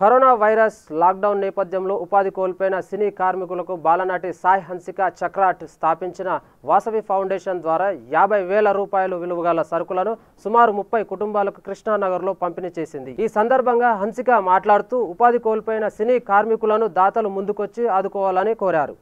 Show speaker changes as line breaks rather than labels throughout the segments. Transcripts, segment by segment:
Corona virus lockdown నేపథ్యంలో ఉపాధి కోల్పోయిన సినీ కార్మికులకు బాలనటి సాయి హన్సిక చక్రాట్ స్థాపించిన వాసవి ఫౌండేషన్ ద్వారా 50,000 రూపాయలు విలువగల సరుకులను సుమారు 30 కుటుంబాలకు కృష్ణానగర్లో పంపిణీ చేసింది. ఈ సందర్భంగా హన్సిక మాట్లాడుతూ ఉపాధి కోల్పోయిన సినీ కార్మికులను దాతలు ముందుకొచ్చి ఆదుకోవాలని కోరారు.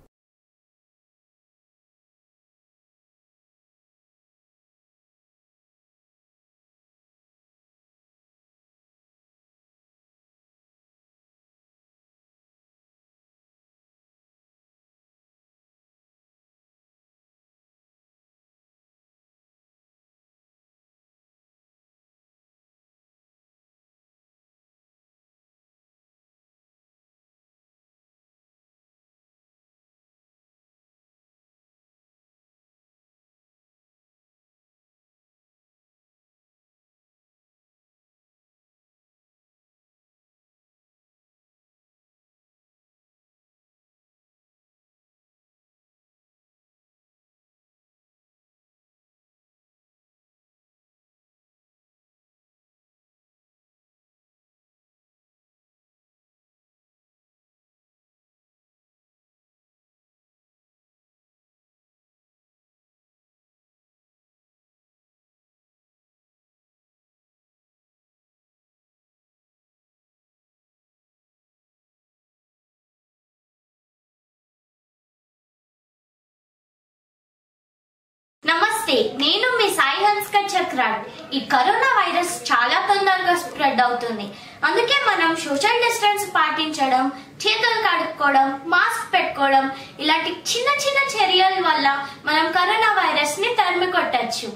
నమస్తే, నేను మీ సాయి హన్సిక చక్రాట్. ఈ కరోనా వైరస్ చాలా తొందరగా స్ప్రెడ్ అవుతుంది. అందుకే మనం సోషల్ డిస్టెన్స్ పాటించడం, చేతులు కడుక్కోవడం, మాస్క్ పెట్టుకోవడం ఇలాంటి చిన్న చిన్న చర్యల వల్ల మనం కరోనా వైరస్ ని తరిమి కొట్టచ్చు.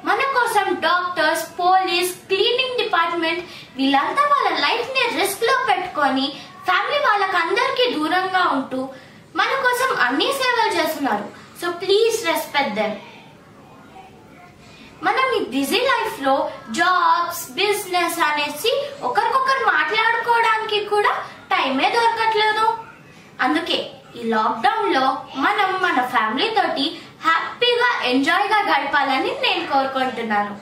మన కోసం డాక్టర్స్, పోలీస్, క్లీనింగ్ డిపార్ట్మెంట్ వీళ్ళంతా వాళ్ళ లైఫ్ ని రిస్క్ లో పెట్టుకొని ఫ్యామిలీ వాళ్ళకందరికీ దూరంగా ఉంటూ మన కోసం అన్ని సేవలు చేస్తున్నారు. So please respect them. మనం ఈ బిజీ లైఫ్ లో జాబ్స్, బిజినెస్ అనేసి ఒకరికొకరు మాట్లాడుకోవడానికి కూడా టైమే దొరకట్లేదు. అందుకే ఈ లాక్డౌన్ లో మనం మన ఫ్యామిలీ తోటి హ్యాపీగా ఎంజాయ్ గా గడపాలని నేను కోరుకుంటున్నాను.